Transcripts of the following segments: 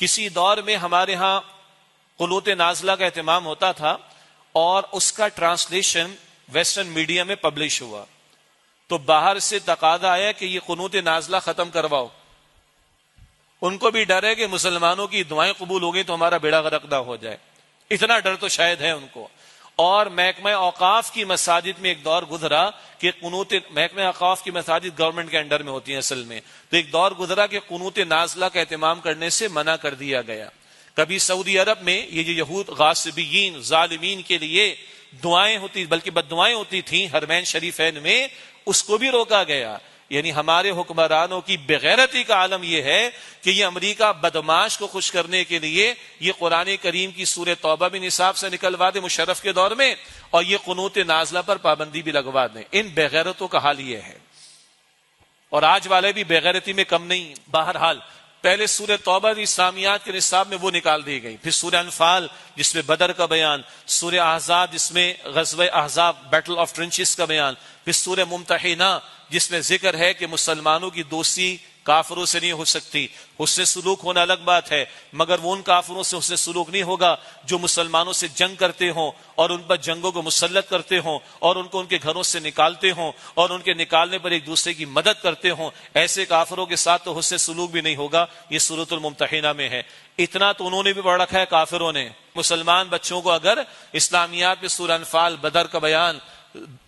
کسی دور میں ہمارے ہاں قنوت نازلہ کا اہتمام ہوتا تھا اور اس کا ٹرانسلیشن ویسٹرن میڈیا میں پبلش ہوا، تو باہر سے تقاضا آیا کہ یہ قنوت نازلہ ختم کرواؤ. ان کو بھی ڈر ہے کہ مسلمانوں کی دعائیں قبول ہو گئی تو ہمارا بیڑا غرق نہ ہو جائے، اتنا ڈر تو شاید ہے ان کو. اور محکمہ اوقاف کی مساجد میں ایک دور گزرا کہ قنوت، محکمہ اوقاف کی مساجد گورنمنٹ کے انڈر میں ہوتی ہیں اصل میں، تو ایک دور گزرا کہ قنوت نازلہ کا اہتمام کرنے سے منع کر دیا گیا. کبھی سعودی عرب میں یہ جو یہود غاصبین ظالمین کے لیے دعائیں ہوتی بلکہ بد دعائیں ہوتی تھیں حرمین شریفین میں، اس کو بھی روکا گیا. یعنی ہمارے حکمرانوں کی بغیرتی کا عالم یہ ہے کہ یہ امریکہ بدماش کو خوش کرنے کے لیے یہ قرآن کریم کی سورہ توبہ بھی نصاب سے نکلوا دے مشرف کے دور میں، اور یہ قنوت نازلہ پر پابندی بھی لگوا دیں. ان بغیرتوں کا حال یہ ہے، اور آج والے بھی بغیرتی میں کم نہیں. بہرحال پہلے سورہ توبہ اسلامیات کے نصاب میں وہ نکال دی گئی، پھر سورہ انفال جس میں بدر کا بیان، سورہ احزاب جس میں غزوہ احزاب بیٹل آف ٹرنچز کا بیان، پھر سورہ ممتحنہ جس میں ذکر ہے کہ مسلمانوں کی دوستی کافروں سے نہیں ہو سکتی. حسن سلوک ہونا الگ بات ہے، مگر وہ ان کافروں سے حسن سلوک نہیں ہوگا جو مسلمانوں سے جنگ کرتے ہوں اور ان پر جنگوں کو مسلط کرتے ہوں اور ان کو ان کے گھروں سے نکالتے ہوں اور ان کے نکالنے پر ایک دوسرے کی مدد کرتے ہوں. ایسے کافروں کے ساتھ تو حسن سلوک بھی نہیں ہوگا. یہ سورۃ الممتحنہ میں ہے. اتنا تو انہوں نے بھی پڑھ رکھا ہے کافروں نے. مسلمان بچوں کو اگر اسلامیات میں سورہ انفال بدر کا بیان،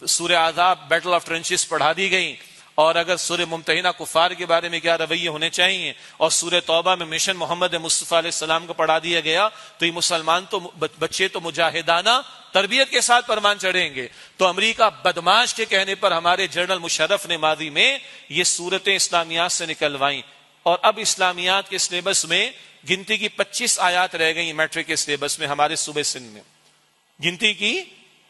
سورہ احزاب بیٹل آف ٹرنچز پڑھا دی گئی، اور اگر سورہ ممتحنہ کفار کے بارے میں کیا رویے ہونے چاہیے، اور سورہ توبہ میں مشن محمد مصطفیٰ علیہ السلام کو پڑھا دیا گیا، تو یہ مسلمان تو بچے تو مجاہدانہ تربیت کے ساتھ پرمان چڑھیں گے. تو امریکہ بدماش کے کہنے پر ہمارے جنرل مشرف نے ماضی میں یہ صورتیں اسلامیات سے نکلوائیں، اور اب اسلامیات کے سلیبس میں گنتی کی 25 آیات رہ گئی میٹرک کے سلیبس میں ہمارے صوبے سندھ میں. گنتی کی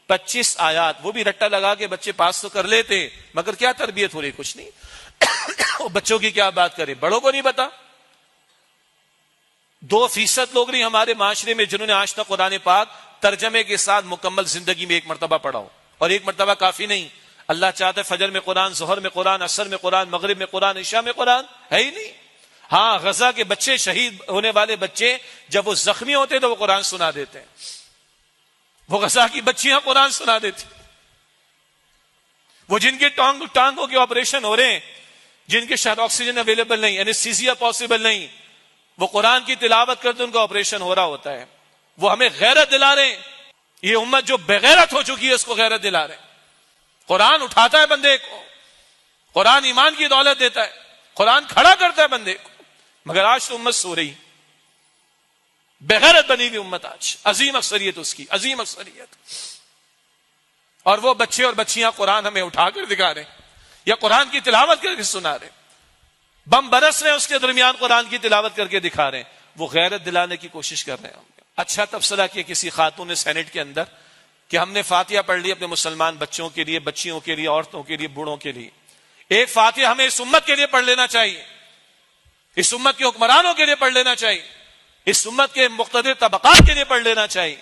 25 آیات، وہ بھی رٹا لگا کے بچے پاس تو کر لیتے، مگر کیا تربیت ہو رہی؟ کچھ نہیں. بچوں کی کیا بات کریں، بڑوں کو نہیں پتا. 2% لوگ نہیں ہمارے معاشرے میں جنہوں نے آج تک قرآن پاک ترجمے کے ساتھ مکمل زندگی میں ایک مرتبہ پڑھا ہو، اور ایک مرتبہ کافی نہیں. اللہ چاہتا ہے فجر میں قرآن، ظہر میں قرآن، عصر میں قرآن، مغرب میں قرآن، عشاء میں قرآن، ہے ہی نہیں. ہاں، غزہ کے بچے، شہید ہونے والے بچے جب وہ زخمی ہوتے تو وہ قرآن سنا دیتے ہیں. وہ غزہ کی بچیاں قرآن سنا دیتی. وہ جن کے ٹانگوں کے آپریشن ہو رہے ہیں، جن کے شاید آکسیجن اویلیبل نہیں، انیستھیزیا پاسبل نہیں، وہ قرآن کی تلاوت کرتے ان کا آپریشن ہو رہا ہوتا ہے. وہ ہمیں غیرت دلا رہے ہیں. یہ امت جو بغیرت ہو چکی ہے اس کو غیرت دلا رہے ہیں. قرآن اٹھاتا ہے بندے کو، قرآن ایمان کی دولت دیتا ہے، قرآن کھڑا کرتا ہے بندے کو. مگر آج تو امت سو رہی، بغیرت بنی ہوئی امت آج. عظیم اکثریت اس کی، عظیم اکثریت. اور وہ بچے اور بچیاں قرآن ہمیں اٹھا کر دکھا رہے ہیں یا قرآن کی تلاوت کر کے سنا رہے ہیں. بم برس رہے ہیں اس کے درمیان قرآن کی تلاوت کر کے دکھا رہے ہیں. وہ غیرت دلانے کی کوشش کر رہے ہیں. اچھا تبصرہ کیا کسی خاتون نے سینٹ کے اندر کہ ہم نے فاتحہ پڑھ لی اپنے مسلمان بچوں کے لیے، بچیوں کے لیے، عورتوں کے لیے، بوڑھوں کے لیے. ایک فاتحہ ہمیں اس امت کے لیے پڑھ لینا چاہیے، اس امت کے حکمرانوں کے لیے پڑھ لینا چاہیے، اس امت کے مقتدر طبقات کے لیے پڑھ لینا چاہیے،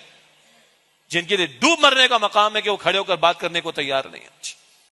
جن کے لیے ڈوب مرنے کا مقام ہے کہ وہ کھڑے ہو کر بات کرنے کو تیار نہیں ہے.